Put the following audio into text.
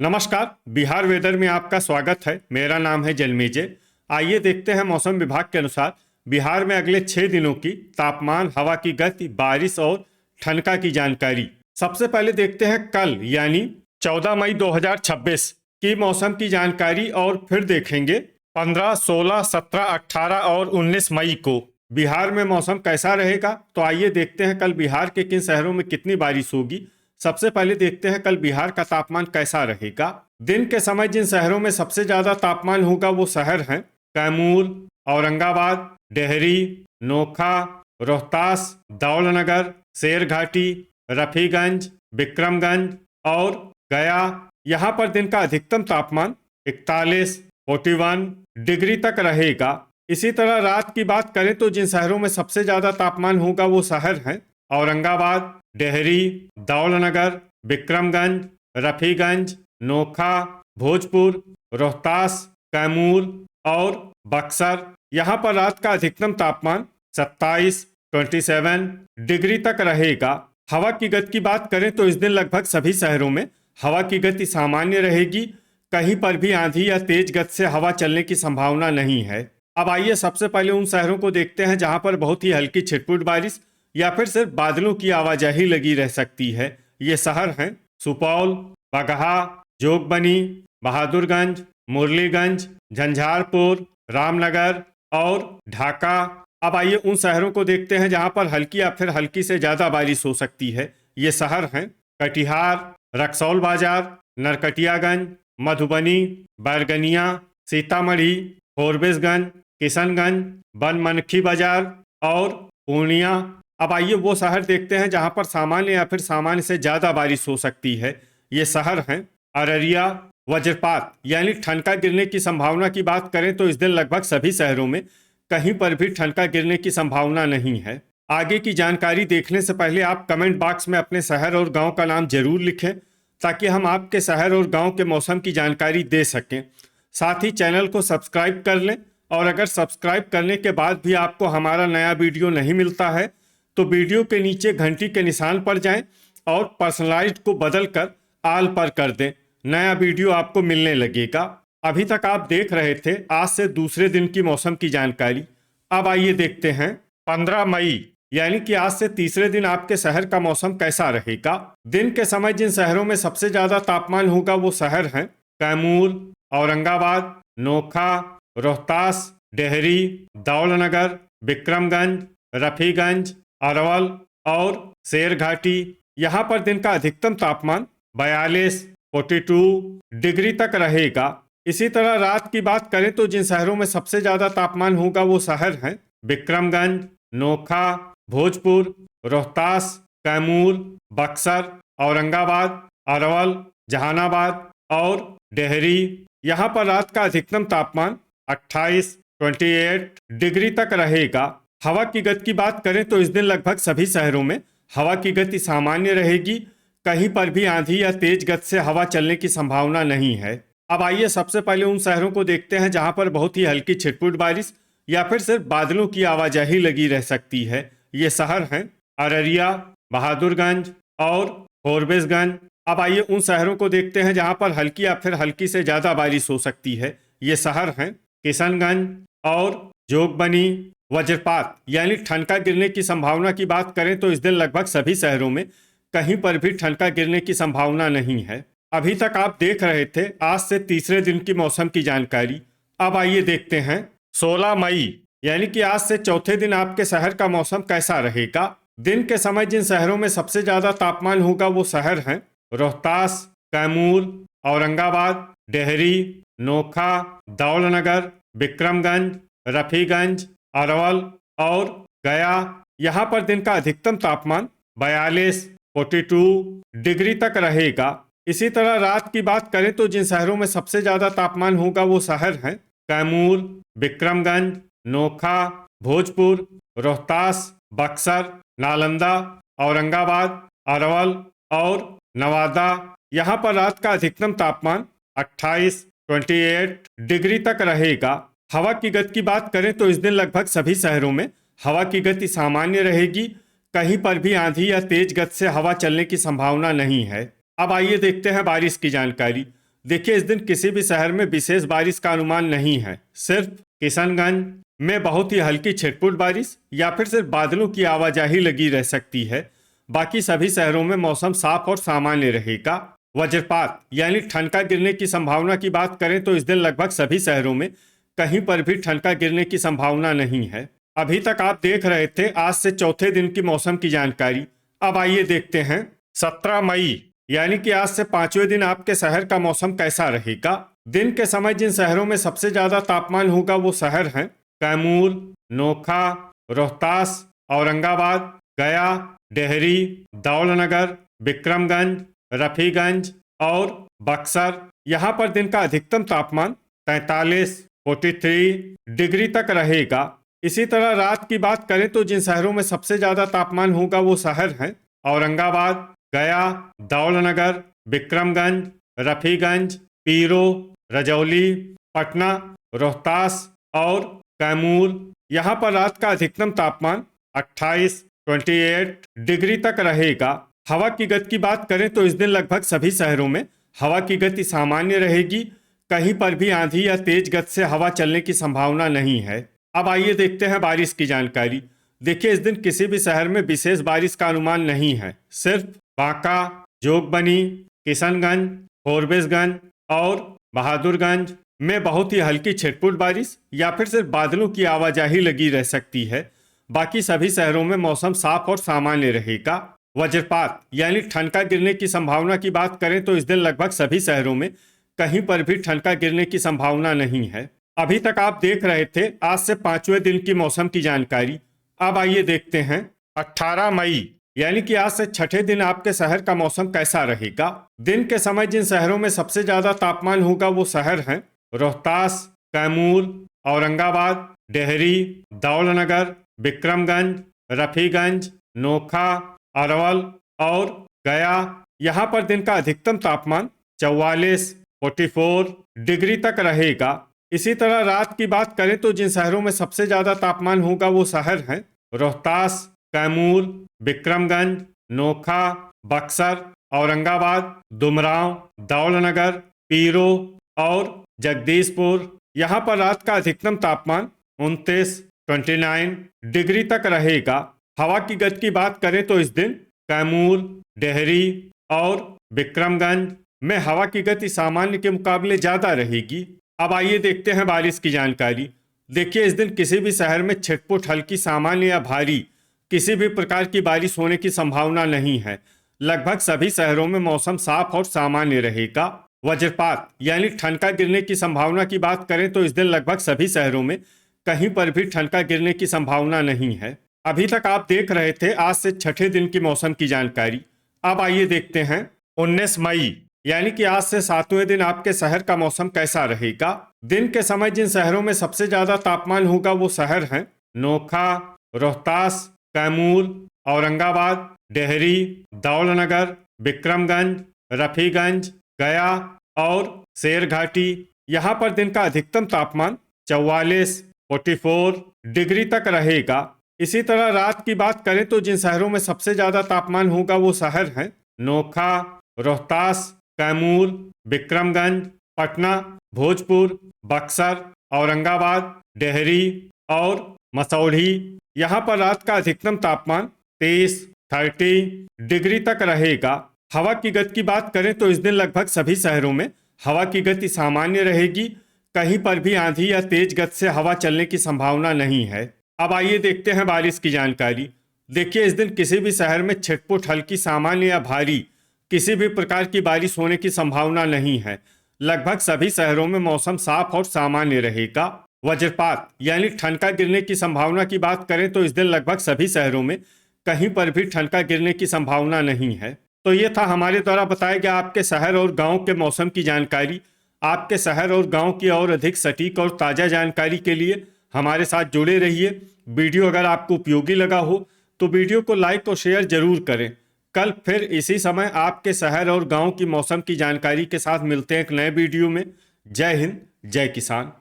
नमस्कार। बिहार वेदर में आपका स्वागत है। मेरा नाम है जन्मेजय। आइए देखते हैं मौसम विभाग के अनुसार बिहार में अगले 6 दिनों की तापमान, हवा की गति, बारिश और ठनका की जानकारी। सबसे पहले देखते हैं कल यानी 14 मई 2026 की मौसम की जानकारी और फिर देखेंगे 15, 16, 17, 18 और 19 मई को बिहार में मौसम कैसा रहेगा। तो आइए देखते हैं कल बिहार के किन शहरों में कितनी बारिश होगी। सबसे पहले देखते हैं कल बिहार का तापमान कैसा रहेगा। दिन के समय जिन शहरों में सबसे ज्यादा तापमान होगा वो शहर हैं कैमूर, औरंगाबाद, डेहरी, नोखा, रोहतास, दौलनगर, शेरघाटी, रफीगंज, विक्रमगंज और गया। यहाँ पर दिन का अधिकतम तापमान 41, 41 डिग्री तक रहेगा। इसी तरह रात की बात करें तो जिन शहरों में सबसे ज्यादा तापमान होगा वो शहर हैं औरंगाबाद, डेहरी, दौलनगर, विक्रमगंज, रफीगंज, नोखा, भोजपुर, रोहतास, कैमूर और बक्सर। यहाँ पर रात का अधिकतम तापमान 27, 27 डिग्री तक रहेगा। हवा की गति की बात करें तो इस दिन लगभग सभी शहरों में हवा की गति सामान्य रहेगी। कहीं पर भी आंधी या तेज गति से हवा चलने की संभावना नहीं है। अब आइए सबसे पहले उन शहरों को देखते हैं जहां पर बहुत ही हल्की छिटपुट बारिश या फिर सिर्फ बादलों की आवाजाही लगी रह सकती है। ये शहर हैं सुपौल, बगहा, जोगबनी, बहादुरगंज, मुरलीगंज, झंझारपुर, रामनगर और ढाका। अब आइए उन शहरों को देखते हैं जहां पर हल्की या फिर हल्की से ज्यादा बारिश हो सकती है। ये शहर हैं कटिहार, रक्सौल बाजार, नरकटियागंज, मधुबनी, बैरगनिया, सीतामढ़ी, फोरबिसगंज, किशनगंज, बनमनखी बाजार और पूर्णिया। अब आइए वो शहर देखते हैं जहां पर सामान्य या फिर सामान्य से ज्यादा बारिश हो सकती है। ये शहर हैं अररिया। वज्रपात यानी ठनका गिरने की संभावना की बात करें तो इस दिन लगभग सभी शहरों में कहीं पर भी ठनका गिरने की संभावना नहीं है। आगे की जानकारी देखने से पहले आप कमेंट बॉक्स में अपने शहर और गांव का नाम जरूर लिखें ताकि हम आपके शहर और गांव के मौसम की जानकारी दे सकें। साथ ही चैनल को सब्सक्राइब कर लें और अगर सब्सक्राइब करने के बाद भी आपको हमारा नया वीडियो नहीं मिलता है तो वीडियो के नीचे घंटी के निशान पर जाएं और पर्सनलाइज्ड को बदलकर आल पर कर दें। नया वीडियो आपको मिलने लगेगा। अभी तक आप देख रहे थे आज से दूसरे दिन की मौसम की जानकारी। अब आइए देखते हैं 15 मई यानी कि आज से तीसरे दिन आपके शहर का मौसम कैसा रहेगा। दिन के समय जिन शहरों में सबसे ज्यादा तापमान होगा वो शहर हैं कैमूर, औरंगाबाद, नोखा, रोहतास, डेहरी, दौलनगर, विक्रमगंज, रफीगंज, अरवल और शेरघाटी। यहाँ पर दिन का अधिकतम तापमान 42, 42 डिग्री तक रहेगा। इसी तरह रात की बात करें तो जिन शहरों में सबसे ज्यादा तापमान होगा वो शहर हैं विक्रमगंज, नोखा, भोजपुर, रोहतास, कैमूर, बक्सर, औरंगाबाद, अरवल, जहानाबाद और डेहरी। यहाँ पर रात का अधिकतम तापमान 28, 28 डिग्री तक रहेगा। हवा की गति की बात करें तो इस दिन लगभग सभी शहरों में हवा की गति सामान्य रहेगी। कहीं पर भी आंधी या तेज गति से हवा चलने की संभावना नहीं है। अब आइए सबसे पहले उन शहरों को देखते हैं जहां पर बहुत ही हल्की छिटपुट बारिश या फिर सिर्फ बादलों की आवाजाही लगी रह सकती है। ये शहर हैं अररिया, बहादुरगंज और फोरबिसगंज। अब आइए उन शहरों को देखते हैं जहां पर हल्की या फिर हल्की से ज्यादा बारिश हो सकती है। ये शहर हैं किशनगंज और जोगबनी। वज्रपात यानी ठनका गिरने की संभावना की बात करें तो इस दिन लगभग सभी शहरों में कहीं पर भी ठनका गिरने की संभावना नहीं है। अभी तक आप देख रहे थे आज से तीसरे दिन की मौसम की जानकारी। अब आइए देखते हैं 16 मई यानी कि आज से चौथे दिन आपके शहर का मौसम कैसा रहेगा। दिन के समय जिन शहरों में सबसे ज्यादा तापमान होगा वो शहर हैं रोहतास, कैमूर, औरंगाबाद, डेहरी, नोखा, दौलनगर, विक्रमगंज, रफीगंज, अरवल और गया। यहाँ पर दिन का अधिकतम तापमान 42, 42 डिग्री तक रहेगा। इसी तरह रात की बात करें तो जिन शहरों में सबसे ज्यादा तापमान होगा वो शहर हैं कैमूर, विक्रमगंज, नोखा, भोजपुर, रोहतास, बक्सर, नालंदा, औरंगाबाद, अरवल और नवादा। यहाँ पर रात का अधिकतम तापमान 28, 28 डिग्री तक रहेगा। हवा की गति की बात करें तो इस दिन लगभग सभी शहरों में हवा की गति सामान्य रहेगी। कहीं पर भी आंधी या तेज गति से हवा चलने की संभावना नहीं है। अब आइए देखते हैं बारिश की जानकारी। देखिए, इस दिन किसी भी शहर में विशेष बारिश का अनुमान नहीं है। सिर्फ किशनगंज में बहुत ही हल्की छिटपुट बारिश या फिर सिर्फ बादलों की आवाजाही लगी रह सकती है। बाकी सभी शहरों में मौसम साफ और सामान्य रहेगा। वज्रपात यानी ठनका गिरने की संभावना की बात करें तो इस दिन लगभग सभी शहरों में कहीं पर भी ठनका गिरने की संभावना नहीं है। अभी तक आप देख रहे थे आज से चौथे दिन की मौसम की जानकारी। अब आइए देखते हैं 17 मई यानी कि आज से 5वें दिन आपके शहर का मौसम कैसा रहेगा। दिन के समय जिन शहरों में सबसे ज्यादा तापमान होगा वो शहर हैं कैमूर, नोखा, रोहतास, औरंगाबाद, गया, डेहरी, दौलनगर, विक्रमगंज, रफीगंज और बक्सर। यहाँ पर दिन का अधिकतम तापमान 43 डिग्री तक रहेगा। इसी तरह रात की बात करें तो जिन शहरों में सबसे ज्यादा तापमान होगा वो शहर हैं औरंगाबाद, गया, दौलनगर, विक्रमगंज, रफीगंज, पीरो, रजौली, पटना, रोहतास और कैमूर। यहाँ पर रात का अधिकतम तापमान 28 डिग्री तक रहेगा। हवा की गति की बात करें तो इस दिन लगभग सभी शहरों में हवा की गति सामान्य रहेगी। कहीं पर भी आंधी या तेज गति से हवा चलने की संभावना नहीं है। अब आइए देखते हैं बारिश की जानकारी। देखिए, इस दिन किसी भी शहर में विशेष बारिश का अनुमान नहीं है। सिर्फ बांका, जोगबनी, किशनगंज, फोरबिसगंज और बहादुरगंज में बहुत ही हल्की छिटपुट बारिश या फिर सिर्फ बादलों की आवाजाही लगी रह सकती है। बाकी सभी शहरों में मौसम साफ और सामान्य रहेगा। वज्रपात यानी ठनका गिरने की संभावना की बात करें तो इस दिन लगभग सभी शहरों में कहीं पर भी ठनका गिरने की संभावना नहीं है। अभी तक आप देख रहे थे आज से 5वें दिन की मौसम की जानकारी। अब आइए देखते हैं 18 मई यानी कि आज से छठे दिन आपके शहर का मौसम कैसा रहेगा। दिन के समय जिन शहरों में सबसे ज्यादा तापमान होगा वो शहर हैं रोहतास, कैमूर, औरंगाबाद, डेहरी, दौलनगर, विक्रमगंज, रफीगंज, नोखा, अरवल और गया। यहाँ पर दिन का अधिकतम तापमान 44 डिग्री तक रहेगा। इसी तरह रात की बात करें तो जिन शहरों में सबसे ज्यादा तापमान होगा वो शहर हैं रोहतास, कैमूर, विक्रमगंज, नोखा, बक्सर, औरंगाबाद, दुमराव, दौलनगर, पीरो और जगदीशपुर। यहाँ पर रात का अधिकतम तापमान 29 डिग्री तक रहेगा। हवा की गति की बात करें तो इस दिन कैमूर, डेहरी और विक्रमगंज में हवा की गति सामान्य के मुकाबले ज्यादा रहेगी। अब आइए देखते हैं बारिश की जानकारी। देखिए, इस दिन किसी भी शहर में छिटपुट हल्की सामान्य या भारी किसी भी प्रकार की बारिश होने की संभावना नहीं है। लगभग सभी शहरों में मौसम साफ और सामान्य रहेगा। वज्रपात यानी ठनका गिरने की संभावना की बात करें तो इस दिन लगभग सभी शहरों में कहीं पर भी ठनका गिरने की संभावना नहीं है। अभी तक आप देख रहे थे आज से छठे दिन की मौसम की जानकारी। अब आइए देखते हैं 19 मई यानी कि आज से 7वें दिन आपके शहर का मौसम कैसा रहेगा। दिन के समय जिन शहरों में सबसे ज्यादा तापमान होगा वो शहर हैं नोखा, रोहतास, कैमूर, औरंगाबाद, डेहरी, दौलनगर, विक्रमगंज, रफीगंज, गया और शेरघाटी। यहाँ पर दिन का अधिकतम तापमान 44 डिग्री तक रहेगा। इसी तरह रात की बात करें तो जिन शहरों में सबसे ज्यादा तापमान होगा वो शहर हैं नोखा, रोहतास, कैमूर, विक्रमगंज, पटना, भोजपुर, बक्सर, औरंगाबाद, डेहरी और मसौढ़ी। यहाँ पर रात का अधिकतम तापमान 30 डिग्री तक रहेगा। हवा की गति की बात करें तो इस दिन लगभग सभी शहरों में हवा की गति सामान्य रहेगी। कहीं पर भी आंधी या तेज गति से हवा चलने की संभावना नहीं है। अब आइए देखते हैं बारिश की जानकारी। देखिए, इस दिन किसी भी शहर में छिटपुट हल्की सामान्य या भारी किसी भी प्रकार की बारिश होने की संभावना नहीं है। लगभग सभी शहरों में मौसम साफ और सामान्य रहेगा। वज्रपात यानी ठनका गिरने की संभावना की बात करें तो इस दिन लगभग सभी शहरों में कहीं पर भी ठनका गिरने की संभावना नहीं है। तो ये था हमारे द्वारा बताया गया आपके शहर और गांव के मौसम की जानकारी। आपके शहर और गांव की और अधिक सटीक और ताज़ा जानकारी के लिए हमारे साथ जुड़े रहिए। वीडियो अगर आपको उपयोगी लगा हो तो वीडियो को लाइक और शेयर जरूर करें। कल फिर इसी समय आपके शहर और गांव की मौसम की जानकारी के साथ मिलते हैं एक नए वीडियो में। जय हिंद, जय किसान।